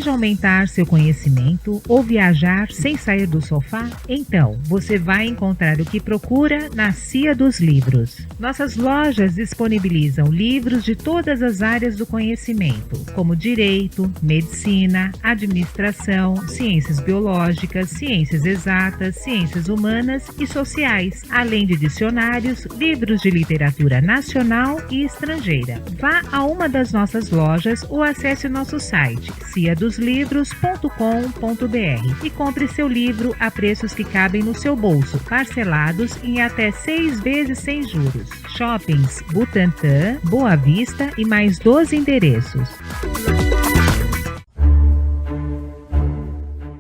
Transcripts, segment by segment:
Deseja aumentar seu conhecimento ou viajar sem sair do sofá? Então, você vai encontrar o que procura na Cia dos Livros. Nossas lojas disponibilizam livros de todas as áreas do conhecimento, como direito, medicina, administração, ciências biológicas, ciências exatas, ciências humanas e sociais, além de dicionários, livros de literatura nacional e estrangeira. Vá a uma das nossas lojas ou acesse nosso site ciadoslivros.com.br e compre seu livro a preços que cabem no seu bolso, parcelados em até 6 vezes sem juros. Shoppings Butantã, Boa Vista e mais 12 endereços.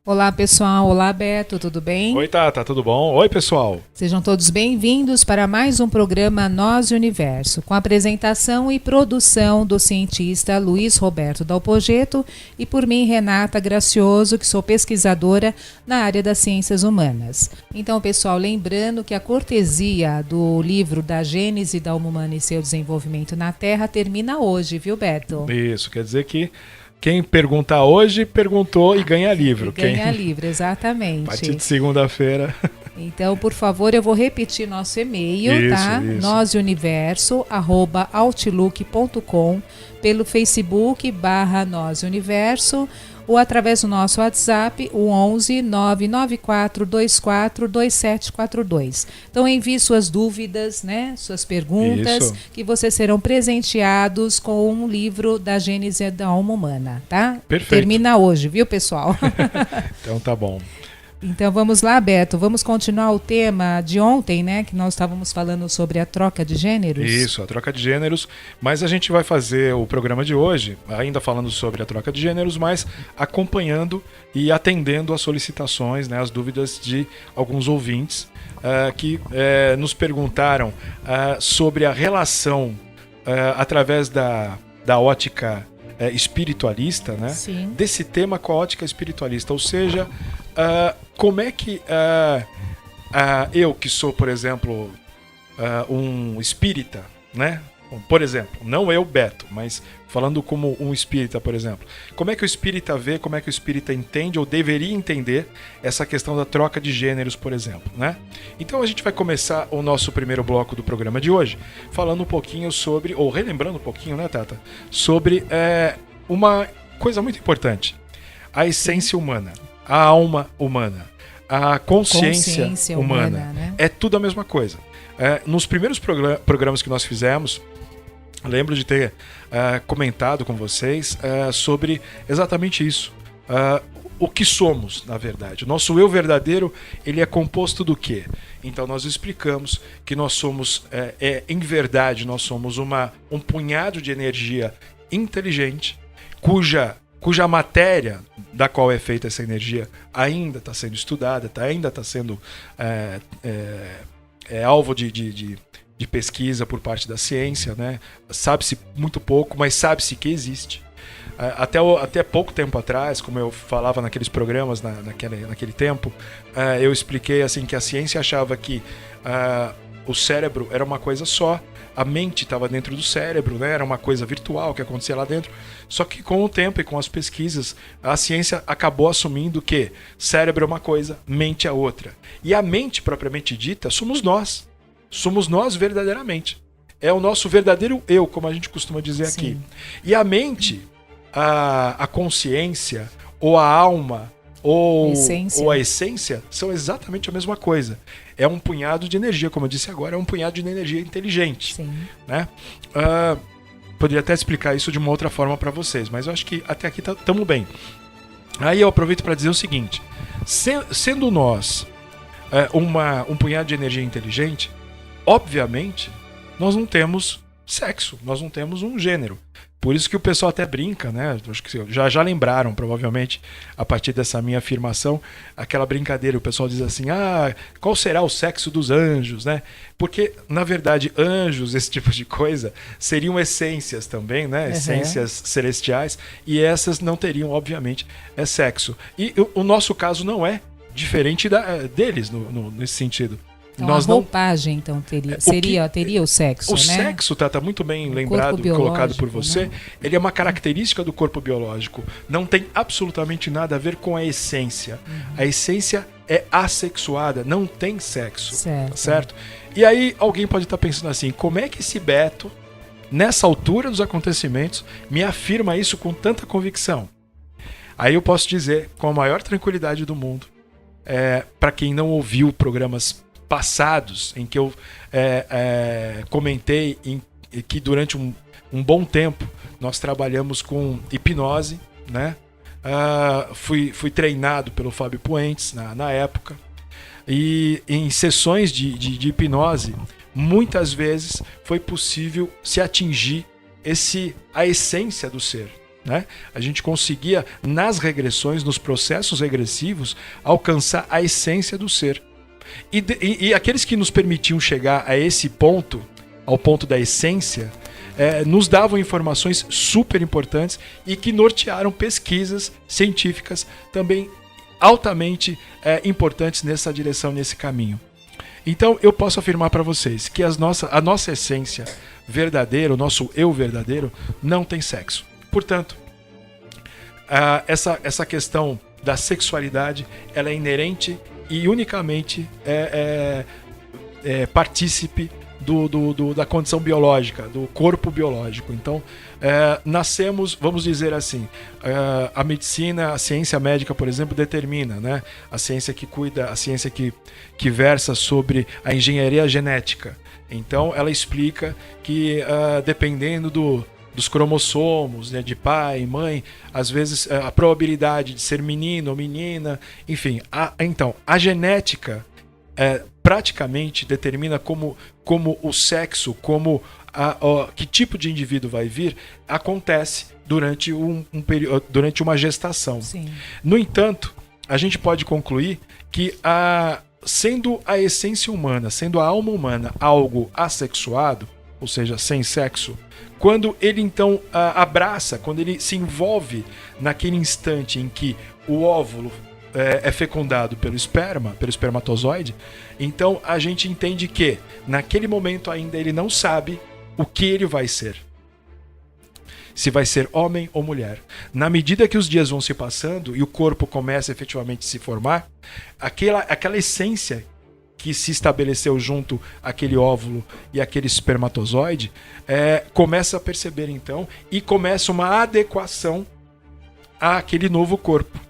Olá pessoal, olá Beto, tudo bem? Oi Tata, tudo bom? Oi pessoal. Sejam todos bem-vindos para mais um programa Nós e Universo, com apresentação e produção do cientista Luiz Roberto Dalpogetto e por mim Renata Gracioso, que sou pesquisadora na área das ciências humanas. Então pessoal, lembrando que a cortesia do livro da Gênese da Alma Humana e seu desenvolvimento na Terra termina hoje, viu Beto? Isso, quer dizer que quem perguntar hoje, perguntou e ganha livro. Ganha livro, exatamente. A partir de segunda-feira. Então, por favor, eu vou repetir nosso e-mail, tá? noseuniverso@outlook.com, pelo Facebook /noseuniverso, ou através do nosso WhatsApp, o 11 99424 2742. Então envie suas dúvidas, né, suas perguntas, Isso. que vocês serão presenteados com um livro da Gênese da Alma Humana, tá? Perfeito. Termina hoje, viu, pessoal? Então tá bom. Então vamos lá, Beto, vamos continuar o tema de ontem, né, que nós estávamos falando sobre a troca de gêneros. Isso, a troca de gêneros, mas a gente vai fazer o programa de hoje, ainda falando sobre a troca de gêneros, mas acompanhando e atendendo às solicitações, né, as dúvidas de alguns ouvintes que nos perguntaram sobre a relação através da ótica espiritualista, né? Sim. Desse tema com a ótica espiritualista, ou seja, como é que eu que sou, por exemplo, um espírita, né? Por exemplo, não eu, Beto, mas falando como um espírita, por exemplo. Como é que o espírita vê, como é que o espírita entende ou deveria entender essa questão da troca de gêneros, por exemplo, né? Então a gente vai começar o nosso primeiro bloco do programa de hoje falando um pouquinho sobre, ou relembrando um pouquinho, né, Tata? Sobre uma coisa muito importante. A essência humana, a alma humana, a consciência humana, né? É tudo a mesma coisa. Nos primeiros programas que nós fizemos, lembro de ter comentado com vocês sobre exatamente isso. O que somos, na verdade. O nosso eu verdadeiro, ele é composto do quê? Então nós explicamos que nós somos, em verdade, nós somos um punhado de energia inteligente, cuja matéria da qual é feita essa energia ainda está sendo estudada, ainda está sendo alvo de pesquisa por parte da ciência, né? Sabe-se muito pouco, mas sabe-se que existe. Até pouco tempo atrás, como eu falava naqueles programas, naquele tempo, eu expliquei assim que a ciência achava que o cérebro era uma coisa só, a mente estava dentro do cérebro, né? Era uma coisa virtual que acontecia lá dentro. Só que com o tempo e com as pesquisas, a ciência acabou assumindo que cérebro é uma coisa, mente é outra. E a mente propriamente dita somos nós. Somos nós verdadeiramente. É o nosso verdadeiro eu, como a gente costuma dizer Sim. aqui. E a mente, a consciência, ou a alma, ou a essência, são exatamente a mesma coisa. É um punhado de energia, como eu disse agora, é um punhado de energia inteligente. Sim. Né? Poderia até explicar isso de uma outra forma para vocês, mas eu acho que até aqui estamos bem. Aí eu aproveito para dizer o seguinte: sendo nós um punhado de energia inteligente, obviamente, nós não temos sexo, nós não temos um gênero. Por isso que o pessoal até brinca, né? Acho que já lembraram, provavelmente, a partir dessa minha afirmação, aquela brincadeira, o pessoal diz assim, qual será o sexo dos anjos, né? Porque, na verdade, anjos, esse tipo de coisa, seriam essências também, né? Uhum. Essências celestiais, e essas não teriam, obviamente, sexo. E o nosso caso não é diferente deles, nesse sentido. Então, a roupagem, então, teria o sexo, o né? sexo, tá muito bem lembrado e colocado por você, né? Ele é uma característica do corpo biológico. Não tem absolutamente nada a ver com a essência. A essência é assexuada, não tem sexo, certo? E aí alguém pode estar pensando assim, como é que esse Beto, nessa altura dos acontecimentos, me afirma isso com tanta convicção? Aí eu posso dizer, com a maior tranquilidade do mundo, para quem não ouviu programas passados, em que eu comentei que durante um bom tempo nós trabalhamos com hipnose, né? Fui treinado pelo Fábio Puentes na época, e em sessões de hipnose muitas vezes foi possível se atingir a essência do ser, né? A gente conseguia, nas regressões, nos processos regressivos, alcançar a essência do ser. E aqueles que nos permitiam chegar a esse ponto, ao ponto da essência, nos davam informações super importantes e que nortearam pesquisas científicas também altamente importantes nessa direção, nesse caminho. Então eu posso afirmar para vocês que a nossa essência verdadeira, o nosso eu verdadeiro, não tem sexo. Portanto, essa questão da sexualidade, ela é inerente e unicamente partícipe da condição biológica, do corpo biológico. Então, nascemos, vamos dizer assim, a medicina, a ciência médica, por exemplo, determina, né? A ciência que cuida, a ciência que versa sobre a engenharia genética. Então, ela explica que, dependendo dos cromossomos, né, de pai e mãe, às vezes a probabilidade de ser menino ou menina, enfim. Então, a genética praticamente determina como o sexo, que tipo de indivíduo vai vir, acontece durante durante uma gestação. Sim. No entanto, a gente pode concluir que sendo a essência humana, sendo a alma humana algo assexuado, ou seja, sem sexo, quando ele então abraça, quando ele se envolve naquele instante em que o óvulo é fecundado pelo espermatozoide, então a gente entende que naquele momento ainda ele não sabe o que ele vai ser. Se vai ser homem ou mulher. Na medida que os dias vão se passando e o corpo começa efetivamente a se formar, aquela essência que se estabeleceu junto àquele óvulo e aquele espermatozoide, começa a perceber então e começa uma adequação àquele novo corpo.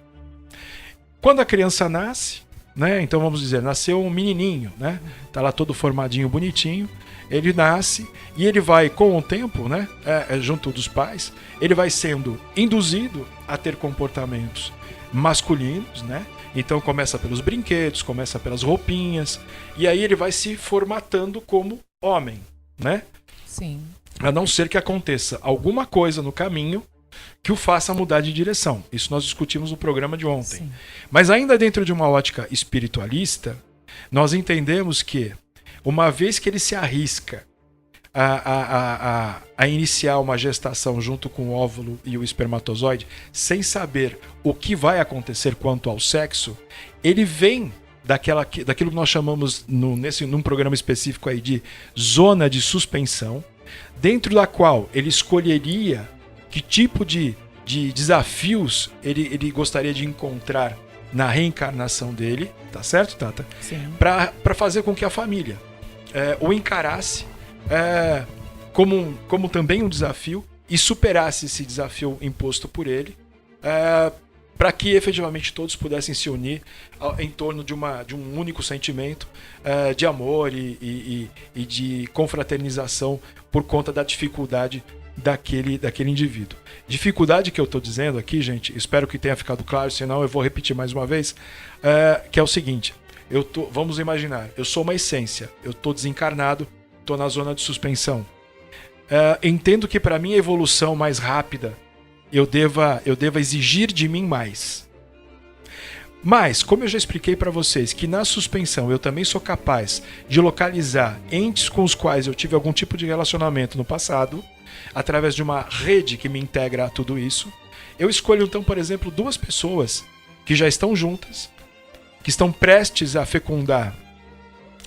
Quando a criança nasce, né, então vamos dizer, nasceu um menininho, né, tá lá todo formadinho, bonitinho, ele nasce e ele vai, com o tempo, né, junto dos pais, ele vai sendo induzido a ter comportamentos masculinos, né? Então começa pelos brinquedos, começa pelas roupinhas, e aí ele vai se formatando como homem, né? Sim. A não ser que aconteça alguma coisa no caminho que o faça mudar de direção. Isso nós discutimos no programa de ontem. Sim. Mas ainda dentro de uma ótica espiritualista, nós entendemos que, uma vez que ele se arrisca a iniciar uma gestação junto com o óvulo e o espermatozoide, sem saber o que vai acontecer quanto ao sexo, ele vem daquilo que nós chamamos num programa específico aí de zona de suspensão, dentro da qual ele escolheria que tipo de desafios ele gostaria de encontrar na reencarnação dele, tá certo, Tata? Sim. Para fazer com que a família o encarasse como também um desafio e superasse esse desafio imposto por ele, para que efetivamente todos pudessem se unir em torno de um único sentimento de amor e de confraternização por conta da dificuldade daquele indivíduo. Dificuldade que eu estou dizendo aqui, gente, espero que tenha ficado claro, senão eu vou repetir mais uma vez, que é o seguinte: vamos imaginar, eu sou uma essência, eu estou desencarnado, estou na zona de suspensão. Entendo que para mim a evolução mais rápida eu deva exigir de mim mais. Mas, como eu já expliquei para vocês que na suspensão eu também sou capaz de localizar entes com os quais eu tive algum tipo de relacionamento no passado, através de uma rede que me integra a tudo isso, eu escolho então, por exemplo, 2 pessoas que já estão juntas, que estão prestes a fecundar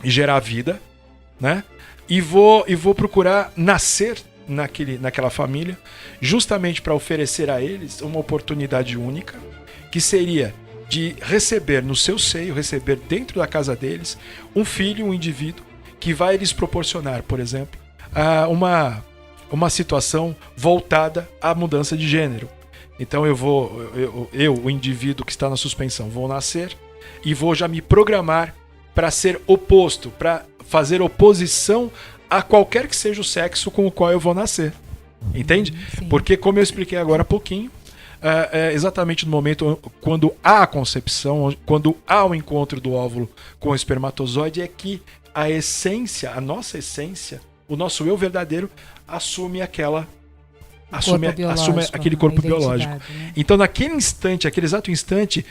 gerar vida, né? E vou procurar nascer naquela família, justamente para oferecer a eles uma oportunidade única, que seria de receber no seu seio, receber dentro da casa deles, um filho, um indivíduo, que vai lhes proporcionar, por exemplo, uma situação voltada à mudança de gênero. Então eu, o indivíduo que está na suspensão, vou nascer e vou já me programar para ser oposto, para fazer oposição a qualquer que seja o sexo com o qual eu vou nascer. Entende? Sim. Porque, como eu expliquei agora há pouquinho, exatamente no momento quando há a concepção, quando há o encontro do óvulo com o espermatozoide, é que a essência, a nossa essência, o nosso eu verdadeiro assume assume aquele corpo biológico. Né? Então, naquele instante, aquele exato instante,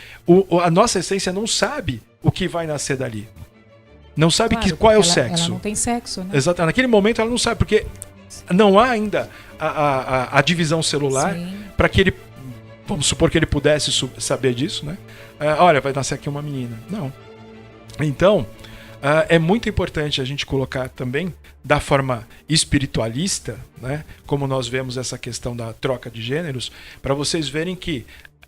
a nossa essência não sabe o que vai nascer dali. Não sabe qual é o sexo. Ela não tem sexo, né? Exato. Naquele momento ela não sabe, porque não há ainda a divisão celular para que ele, vamos supor que ele pudesse saber disso, né? Olha, vai nascer aqui uma menina. Não. Então, é muito importante a gente colocar também da forma espiritualista, né? Como nós vemos essa questão da troca de gêneros, para vocês verem que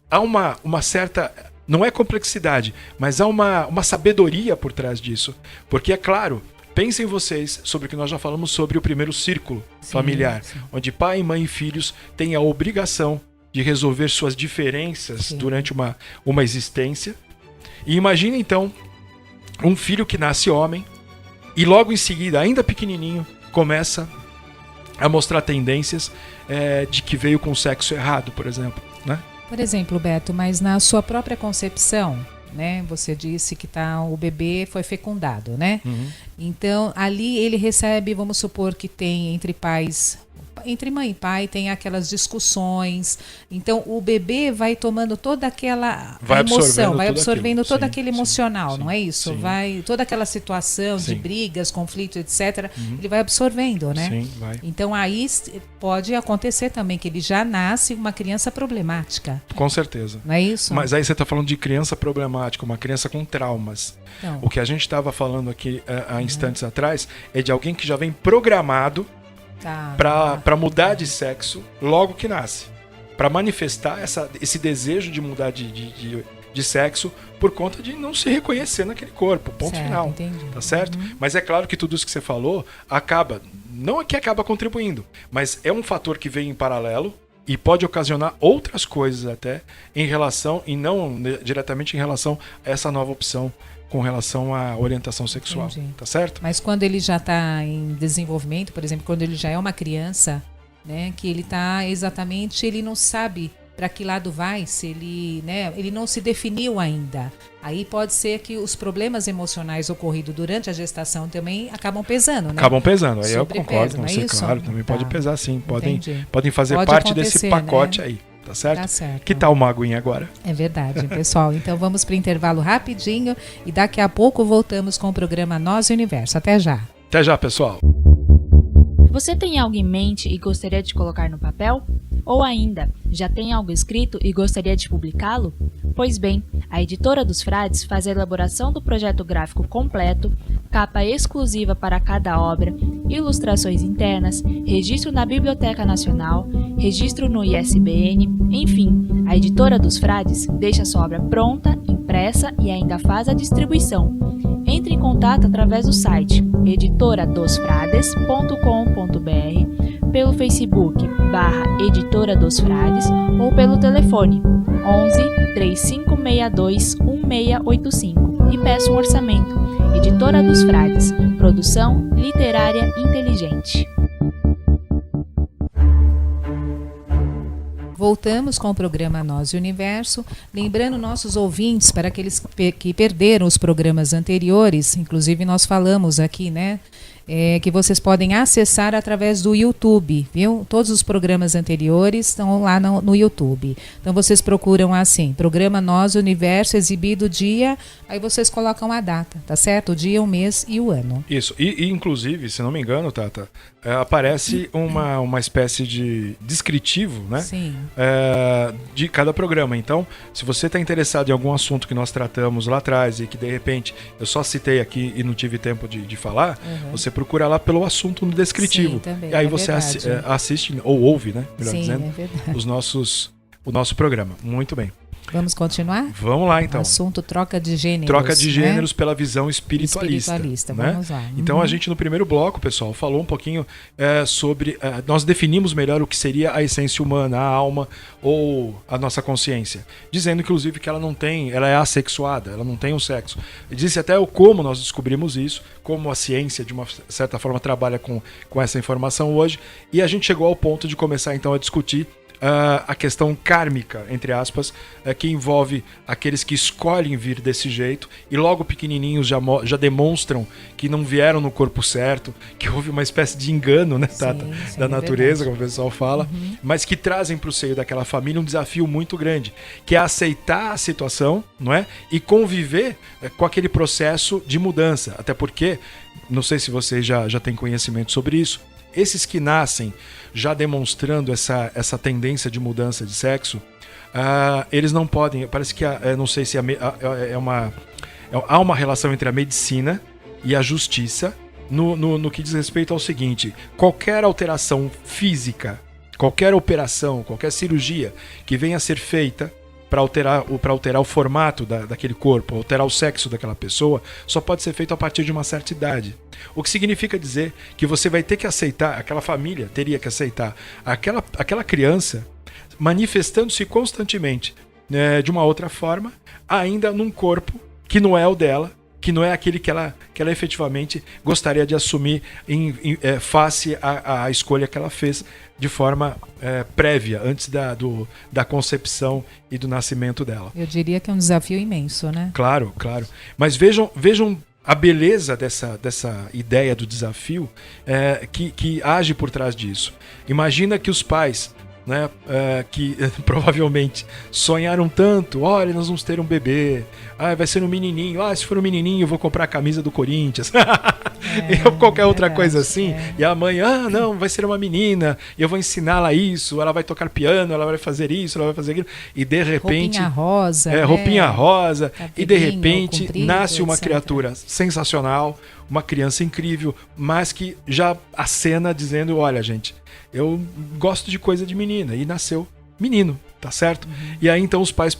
há uma certa, não é complexidade, mas há uma sabedoria por trás disso. Porque, é claro, pensem vocês sobre o que nós já falamos sobre o primeiro círculo familiar, onde pai, mãe e filhos têm a obrigação de resolver suas diferenças durante uma existência. E imagine, então, um filho que nasce homem e logo em seguida, ainda pequenininho, começa a mostrar tendências de que veio com o sexo errado, por exemplo, né? Por exemplo, Beto, mas na sua própria concepção, né? Você disse que o bebê foi fecundado, né? Uhum. Então, ali ele recebe, vamos supor que tem entre mãe e pai tem aquelas discussões. Então o bebê vai tomando toda aquela emoção, vai absorvendo todo aquele emocional, não é isso? Sim. Vai toda aquela situação de brigas, conflitos, etc. Ele vai absorvendo, né? Sim, vai. Então aí pode acontecer também que ele já nasce uma criança problemática. Com certeza. Não é isso? Mas aí você está falando de criança problemática, uma criança com traumas. Então, o que a gente estava falando aqui há instantes atrás é de alguém que já vem programado para mudar de sexo logo que nasce, para manifestar esse desejo de mudar de sexo por conta de não se reconhecer naquele corpo, ponto final. Entendi. Tá certo? Mas é claro que tudo isso que você falou não é que acaba contribuindo, mas é um fator que vem em paralelo e pode ocasionar outras coisas até em relação, e não diretamente em relação a essa nova opção com relação à orientação sexual. Entendi. Tá certo? Mas quando ele já está em desenvolvimento, por exemplo, quando ele já é uma criança, né, que ele está exatamente, ele não sabe para que lado vai, se ele, né, ele não se definiu ainda. Aí pode ser que os problemas emocionais ocorridos durante a gestação também acabam pesando, né? Acabam pesando, aí eu concordo com você, claro, também pode pesar sim, podem fazer parte desse pacote, né? Aí. Tá certo? Tá certo. Que tal uma aguinha agora? É verdade, pessoal. Então vamos para o intervalo rapidinho e daqui a pouco voltamos com o programa Nós e Universo. Até já. Até já, pessoal. Você tem algo em mente e gostaria de colocar no papel? Ou ainda, já tem algo escrito e gostaria de publicá-lo? Pois bem, a Editora dos Frades faz a elaboração do projeto gráfico completo, capa exclusiva para cada obra, ilustrações internas, registro na Biblioteca Nacional, registro no ISBN, enfim, a Editora dos Frades deixa sua obra pronta, impressa e ainda faz a distribuição. Entre em contato através do site editoradosfrades.com.br, pelo Facebook /Editora dos Frades ou pelo telefone 11 3562 1685 e peça um orçamento. Editora dos Frades, produção literária inteligente. Voltamos com o programa Nós e Universo, lembrando nossos ouvintes, para aqueles que perderam os programas anteriores, inclusive nós falamos aqui, né, que vocês podem acessar através do YouTube, viu? Todos os programas anteriores estão lá no YouTube. Então vocês procuram assim, programa Nós Universo, exibido dia, aí vocês colocam a data, tá certo? O dia, o mês e o ano. Isso, e inclusive, se não me engano, Tata, aparece uma espécie de descritivo, né? Sim. De cada programa. Então, se você está interessado em algum assunto que nós tratamos lá atrás e que de repente eu só citei aqui e não tive tempo de falar, você procura lá pelo assunto no descritivo. Sim, também, e aí você assiste ou ouve, né? Melhor Sim, dizendo, o nosso programa. Muito bem. Vamos continuar? Vamos lá, então. Assunto troca de gêneros. Troca de gêneros, né? Pela visão espiritualista, né? Vamos lá. Então a gente no primeiro bloco, pessoal, falou um pouquinho sobre... nós definimos melhor o que seria a essência humana, a alma ou a nossa consciência. Dizendo, inclusive, que ela é assexuada, ela não tem um sexo. E disse até como nós descobrimos isso, como a ciência, de uma certa forma, trabalha com essa informação hoje. E a gente chegou ao ponto de começar, então, a discutir a questão kármica, entre aspas, que envolve aqueles que escolhem vir desse jeito e logo pequenininhos já demonstram que não vieram no corpo certo, que houve uma espécie de engano, né, Tata, da natureza, como o pessoal fala, mas que trazem para o seio daquela família um desafio muito grande, que é aceitar a situação, não é? E conviver com aquele processo de mudança, até porque, não sei se vocês já têm conhecimento sobre isso, esses que nascem já demonstrando essa tendência de mudança de sexo, eles não podem... Parece que, não sei se há uma relação entre a medicina e a justiça no que diz respeito ao seguinte: qualquer alteração física, qualquer operação, qualquer cirurgia que venha a ser feita para alterar o formato daquele corpo, alterar o sexo daquela pessoa, só pode ser feito a partir de uma certa idade. O que significa dizer que você vai ter que aceitar, aquela família teria que aceitar aquela criança manifestando-se constantemente, né, de uma outra forma, ainda num corpo que não é o dela, que não é aquele que ela efetivamente gostaria de assumir face à escolha que ela fez de forma prévia, antes da concepção e do nascimento dela. Eu diria que é um desafio imenso, né? Claro, claro. Mas vejam a beleza dessa ideia do desafio que age por trás disso. Imagina que os pais, né, que provavelmente sonharam tanto: olha, nós vamos ter um bebê, vai ser um menininho, se for um menininho eu vou comprar a camisa do Corinthians, ou qualquer outra coisa assim, e a mãe, não, vai ser uma menina, eu vou ensiná-la isso, ela vai tocar piano, ela vai fazer isso, ela vai fazer aquilo, e de repente... Roupinha rosa, e de repente comprido, nasce uma criatura sensacional, uma criança incrível, mas que já acena dizendo: olha, gente, eu gosto de coisa de menina, e nasceu menino, tá certo? E aí então os pais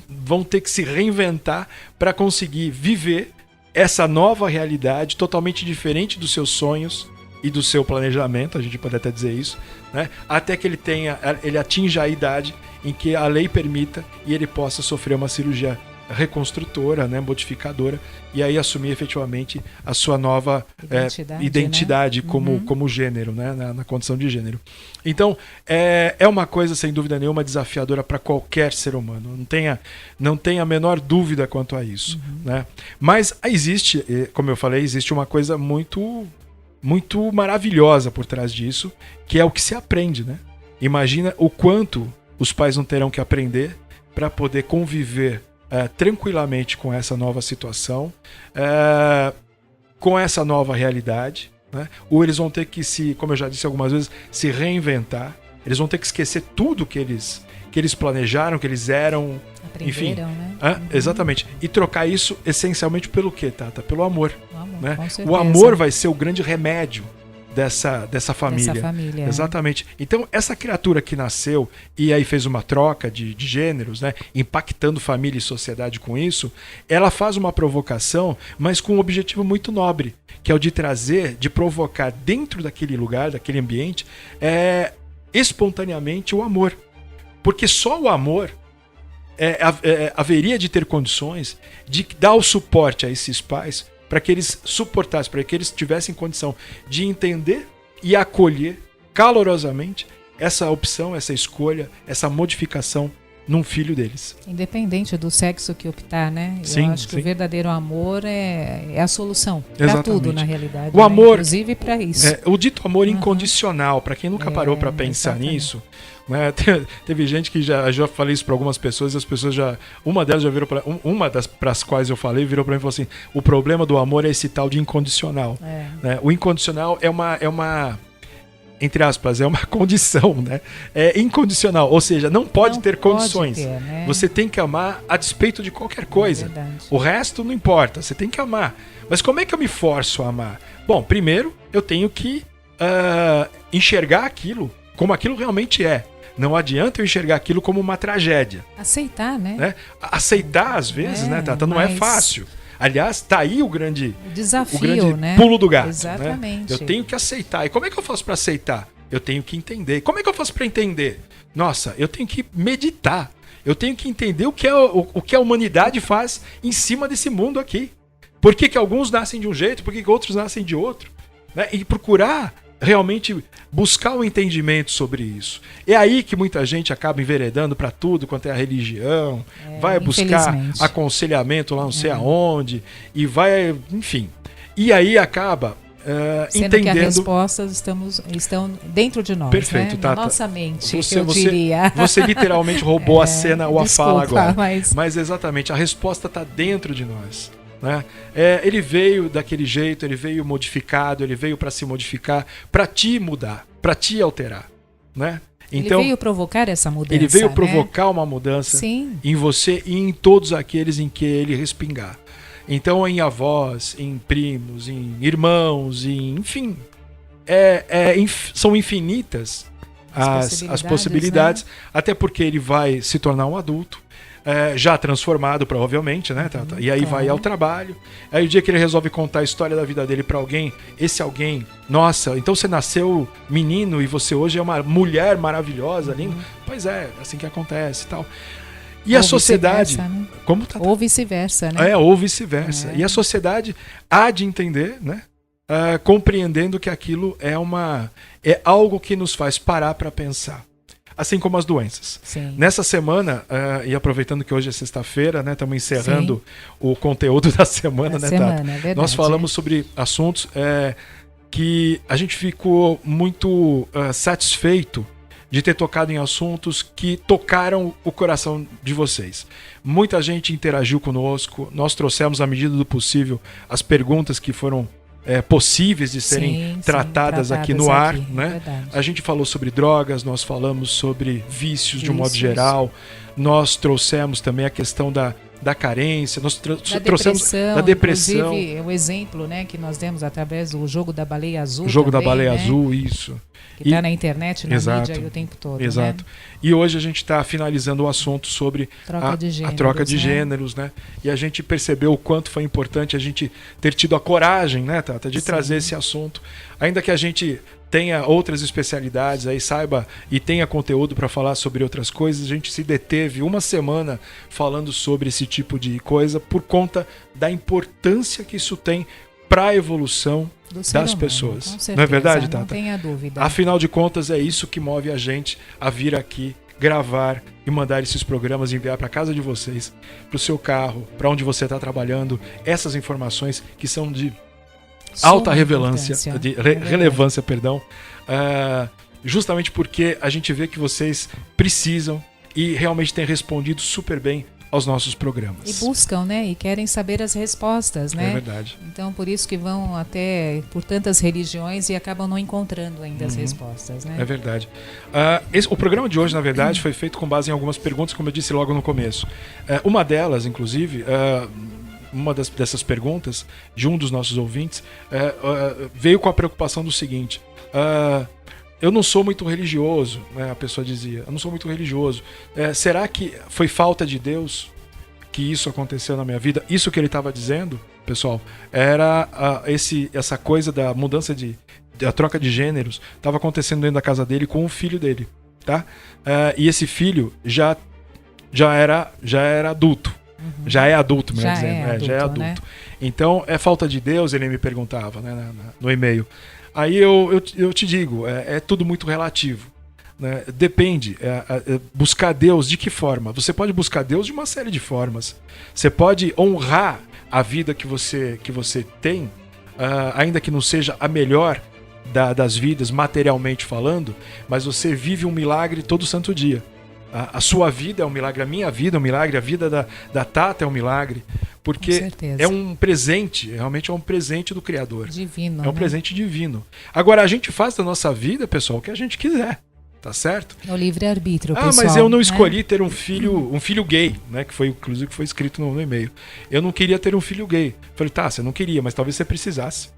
vão ter que se reinventar para conseguir viver essa nova realidade totalmente diferente dos seus sonhos e do seu planejamento, a gente pode até dizer isso, né? Até que ele atinja a idade em que a lei permita e ele possa sofrer uma cirurgia reconstrutora, né, modificadora, e aí assumir efetivamente a sua nova identidade, né? como gênero, né, na condição de gênero. Então, é uma coisa, sem dúvida nenhuma, desafiadora para qualquer ser humano. Não tenha a menor dúvida quanto a isso. Né? Mas existe, como eu falei, existe uma coisa muito, muito maravilhosa por trás disso, que é o que se aprende. Né? Imagina o quanto os pais não terão que aprender para poder conviver tranquilamente com essa nova situação, com essa nova realidade, né? Ou eles vão ter que como eu já disse algumas vezes, se reinventar. Eles vão ter que esquecer tudo que eles planejaram, que eles eram, enfim, né? Exatamente. E trocar isso essencialmente pelo quê, Tata? Pelo amor. Né? O amor vai ser o grande remédio dessa família. Exatamente. Então, essa criatura que nasceu e aí fez uma troca de gêneros, né, impactando família e sociedade com isso, ela faz uma provocação, mas com um objetivo muito nobre, que é o de provocar dentro daquele lugar, daquele ambiente, espontaneamente o amor. Porque só o amor haveria de ter condições de dar o suporte a esses pais para que eles suportassem, para que eles tivessem condição de entender e acolher calorosamente essa opção, essa escolha, essa modificação num filho deles. Independente do sexo que optar, né? Sim, eu acho que sim. o verdadeiro amor é a solução para Exatamente. tudo, na realidade. O amor, inclusive para isso. o dito amor incondicional, para quem nunca parou para pensar exatamente. nisso, né? Teve gente que já falei isso para algumas pessoas, e as pessoas uma delas já virou uma das para as quais eu falei virou para mim e falou assim: o problema do amor é esse tal de incondicional. Né? O incondicional é uma entre aspas, é uma condição, né? É incondicional, ou seja, não pode ter condições. Né? Você tem que amar a despeito de qualquer coisa. Verdade. O resto não importa, você tem que amar. Mas como é que eu me forço a amar? Bom, primeiro eu tenho que enxergar aquilo como aquilo realmente é. Não adianta eu enxergar aquilo como uma tragédia. Aceitar, né? Aceitar, às vezes, né, Tata? Não é fácil. Aliás, tá aí o grande desafio, né? pulo do gato. Exatamente. Né? Eu tenho que aceitar. E como é que eu faço para aceitar? Eu tenho que entender. Como é que eu faço para entender? Nossa, eu tenho que meditar. Eu tenho que entender o que a humanidade faz em cima desse mundo aqui. Por que alguns nascem de um jeito, por que outros nascem de outro? Né? E procurar realmente buscar um entendimento sobre isso. É aí que muita gente acaba enveredando para tudo quanto é a religião, vai buscar aconselhamento lá não sei aonde, e vai, enfim. E aí acaba sendo entendendo que as respostas estão dentro de nós. Perfeito, né? Tata. Na nossa mente, eu diria. Você literalmente roubou a cena ou a fala agora. Mas exatamente, a resposta está dentro de nós. Né? Ele veio daquele jeito, ele veio modificado, ele veio para se modificar, para te mudar, para te alterar. Né? Então, ele veio provocar essa mudança. Ele veio provocar uma mudança em você e em todos aqueles em que ele respingar. Então, em avós, em primos, em irmãos, enfim, são infinitas as possibilidades, né? Até porque ele vai se tornar um adulto, já transformado, provavelmente, né, Tata? E aí vai ao trabalho. Aí o dia que ele resolve contar a história da vida dele pra alguém, esse alguém, nossa, então você nasceu menino e você hoje é uma mulher maravilhosa, linda. Pois é, assim que acontece e tal. E a sociedade... Né? Como, Tata? Ou vice-versa, né? Ou vice-versa. E a sociedade há de entender, né? Compreendendo que aquilo é algo que nos faz parar para pensar. Assim como as doenças. Sim. Nessa semana, e aproveitando que hoje é sexta-feira, né, estamos encerrando o conteúdo da semana, né, Tata? Nós falamos sobre assuntos que a gente ficou muito satisfeito de ter tocado em assuntos que tocaram o coração de vocês. Muita gente interagiu conosco, nós trouxemos, à medida do possível, as perguntas que foram possíveis de serem tratadas aqui no ar. Né? A gente falou sobre drogas, nós falamos sobre vícios de um modo geral, nós trouxemos também a questão da carência, nós trouxemos da depressão. Inclusive, o exemplo, né, que nós demos através do jogo da baleia azul. O jogo também, da baleia né? azul, isso. Que está na internet, na mídia aí o tempo todo. Exato. Né? E hoje a gente está finalizando o assunto sobre a troca de gêneros, né? E a gente percebeu o quanto foi importante a gente ter tido a coragem, né, Tata, de trazer esse assunto. Ainda que a gente tenha outras especialidades, aí saiba e tenha conteúdo para falar sobre outras coisas, a gente se deteve uma semana falando sobre esse tipo de coisa por conta da importância que isso tem para a evolução das pessoas. Com certeza, não é verdade, Tata? Não tenha dúvida. Afinal de contas, é isso que move a gente a vir aqui, gravar e mandar esses programas, enviar para casa de vocês, para o seu carro, para onde você está trabalhando, essas informações que são de alta relevância, justamente porque a gente vê que vocês precisam e realmente têm respondido super bem aos nossos programas. E buscam, né? E querem saber as respostas, né? É verdade. Então, por isso que vão até por tantas religiões e acabam não encontrando ainda as respostas, né? É verdade. O programa de hoje, na verdade, foi feito com base em algumas perguntas, como eu disse logo no começo. Uma delas, inclusive, uma dessas perguntas de um dos nossos ouvintes veio com a preocupação do seguinte: eu não sou muito religioso, né? A pessoa dizia, eu não sou muito religioso. Será que foi falta de Deus que isso aconteceu na minha vida? Isso que ele estava dizendo, pessoal, era essa coisa da mudança da troca de gêneros estava acontecendo dentro da casa dele com o filho dele, tá? E esse filho já era adulto. Já é adulto, melhor dizendo. Já é adulto. Né? Então, é falta de Deus, ele me perguntava, né, no e-mail. Aí eu te digo, é tudo muito relativo. né? Depende. Buscar Deus de que forma? Você pode buscar Deus de uma série de formas. Você pode honrar a vida que você tem, ainda que não seja a melhor das vidas, materialmente falando, mas você vive um milagre todo santo dia. A sua vida é um milagre, a minha vida é um milagre, a vida da Tata é um milagre, porque é um presente, realmente é um presente do Criador. Divino. É um presente divino. Agora, a gente faz da nossa vida, pessoal, o que a gente quiser, tá certo? É o livre-arbítrio, pessoal. Mas eu não escolhi ter um filho gay, né? Que foi, inclusive, que foi escrito no e-mail. Eu não queria ter um filho gay. Falei, tá, você não queria, mas talvez você precisasse.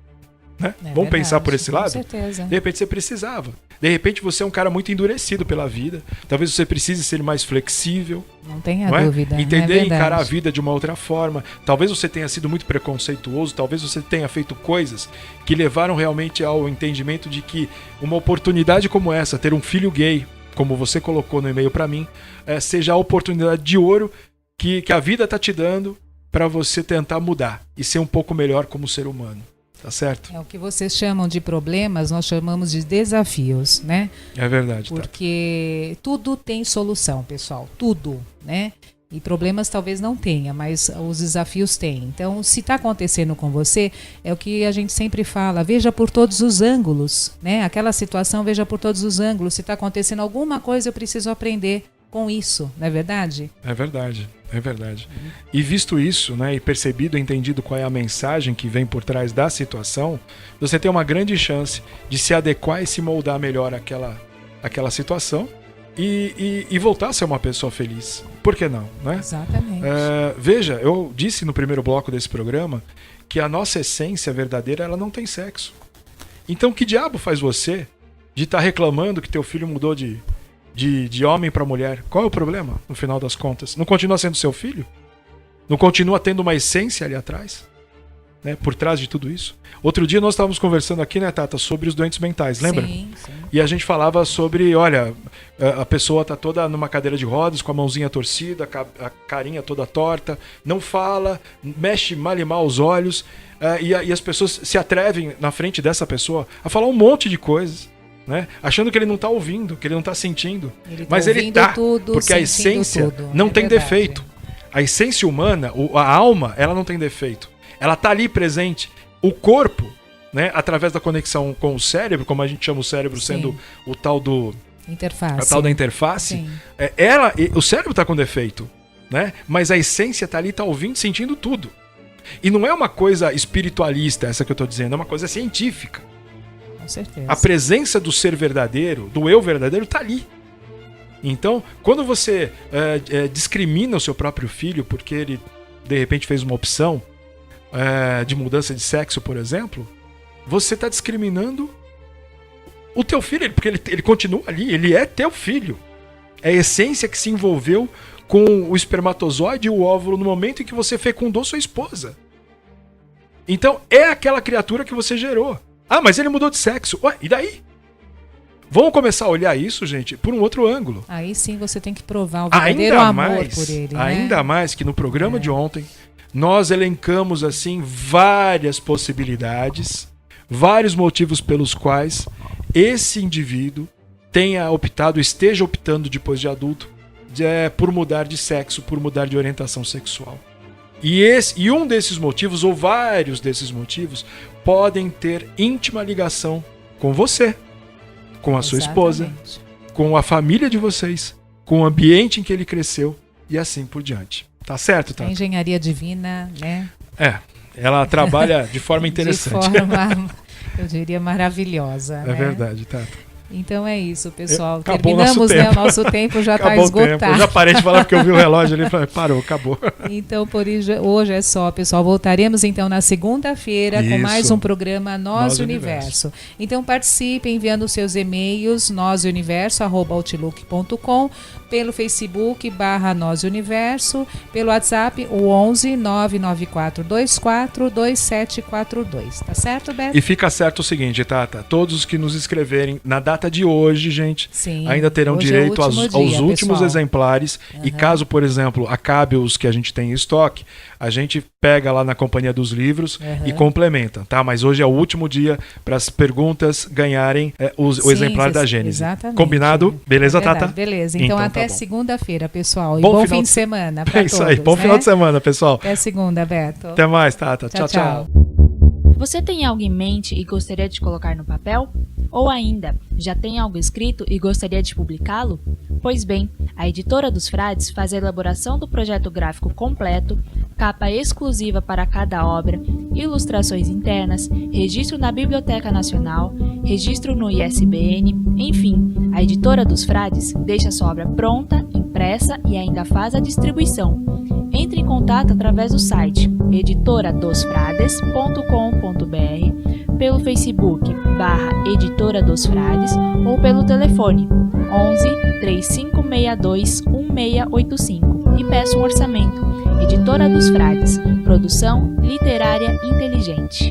Né? Vamos pensar por esse lado? Com certeza. De repente você precisava. De repente você é um cara muito endurecido pela vida. Talvez você precise ser mais flexível. Não tenha não é? dúvida. Entender e encarar a vida de uma outra forma. Talvez você tenha sido muito preconceituoso. Talvez você tenha feito coisas que levaram realmente ao entendimento de que uma oportunidade como essa, ter um filho gay, como você colocou no e-mail para mim, seja a oportunidade de ouro que a vida está te dando para você tentar mudar e ser um pouco melhor como ser humano. Tá certo? É o que vocês chamam de problemas, nós chamamos de desafios, né? É verdade. Porque tudo tem solução, pessoal. Tudo, né? E problemas talvez não tenha, mas os desafios têm. Então, se está acontecendo com você, é o que a gente sempre fala, veja por todos os ângulos, né? Aquela situação, veja por todos os ângulos. Se está acontecendo alguma coisa, eu preciso aprender com isso, não é verdade? É verdade. É verdade. E visto isso, né, e percebido, entendido qual é a mensagem que vem por trás da situação, você tem uma grande chance de se adequar e se moldar melhor àquela situação e voltar a ser uma pessoa feliz. Por que não? Né? Exatamente. Veja, eu disse no primeiro bloco desse programa que a nossa essência verdadeira ela não tem sexo. Então que diabo faz você de estar reclamando que teu filho mudou de homem para mulher? Qual é o problema, no final das contas? Não continua sendo seu filho? Não continua tendo uma essência ali atrás? Né, por trás de tudo isso? Outro dia nós estávamos conversando aqui, né, Tata, sobre os doentes mentais, lembra? Sim. E a gente falava sobre, olha, a pessoa tá toda numa cadeira de rodas, com a mãozinha torcida, a carinha toda torta, não fala, mexe mal e mal os olhos, e as pessoas se atrevem na frente dessa pessoa a falar um monte de coisas. Né? Achando que ele não está ouvindo, que ele não está sentindo. Mas ele está, porque a essência não tem defeito. A essência humana, a alma, ela não tem defeito. Ela está ali presente. O corpo, né, através da conexão com o cérebro, como a gente chama o cérebro sendo o tal do... interface. A tal da interface. O cérebro está com defeito, né? Mas a essência está ali, está ouvindo, sentindo tudo. E não é uma coisa espiritualista, essa que eu estou dizendo, é uma coisa científica. Com certeza. A presença do ser verdadeiro, do eu verdadeiro, está ali. Então, quando você discrimina o seu próprio filho porque ele, de repente, fez uma opção de mudança de sexo, por exemplo, você está discriminando o teu filho, porque ele continua ali, ele é teu filho. É a essência que se envolveu com o espermatozoide e o óvulo no momento em que você fecundou sua esposa. Então, é aquela criatura que você gerou. Ah, mas ele mudou de sexo. Ué, e daí? Vamos começar a olhar isso, gente, por um outro ângulo. Aí sim você tem que provar o verdadeiro amor por ele. Ainda né? mais que no programa de ontem, nós elencamos assim várias possibilidades, vários motivos pelos quais esse indivíduo esteja optando depois de adulto, por mudar de sexo, por mudar de orientação sexual. E um desses motivos, ou vários desses motivos, podem ter íntima ligação com você, com a sua esposa, com a família de vocês, com o ambiente em que ele cresceu e assim por diante. Tá certo, Tata? A engenharia divina, né? Ela trabalha de forma interessante. De forma, eu diria, maravilhosa. É verdade, Tata. Então é isso, pessoal. Acabou Terminamos, o nosso tempo já está esgotado. Eu já parei de falar porque eu vi o relógio ali e falei, parou, acabou. Então, por hoje é só, pessoal. Voltaremos então na segunda-feira com mais um programa Nós Universo. Então participem enviando seus e-mails nozuniverso@outlook.com, pelo Facebook /Nós Universo, pelo WhatsApp o 11 99424 2742. Tá certo, Beto? E fica certo o seguinte, Tata, todos os que nos escreverem na data data de hoje, gente, Sim, ainda terão hoje direito é o aos último dia, últimos pessoal. exemplares. E caso, por exemplo, acabe os que a gente tem em estoque, a gente pega lá na Companhia dos Livros e complementa, tá? Mas hoje é o último dia para as perguntas ganharem o exemplar da Gênesis. Exatamente. Combinado? Beleza, Verdade, Tata? Beleza. Então Então, até tá bom. segunda-feira, pessoal. E Bom bom final fim de de semana para É todos. isso aí. Bom né? final de semana, pessoal. Até segunda, Beto. Até mais, Tata. Tchau, tchau. Você tem algo em mente e gostaria de colocar no papel? Ou ainda, já tem algo escrito e gostaria de publicá-lo? Pois bem, a Editora dos Frades faz a elaboração do projeto gráfico completo, capa exclusiva para cada obra, ilustrações internas, registro na Biblioteca Nacional, registro no ISBN, enfim, a Editora dos Frades deixa sua obra pronta, impressa e ainda faz a distribuição. Entre em contato através do site editoradosfrades.com.br, pelo Facebook /Editora dos Frades ou pelo telefone 11 3562 1685 e peça um orçamento. Editora dos Frades, produção literária inteligente.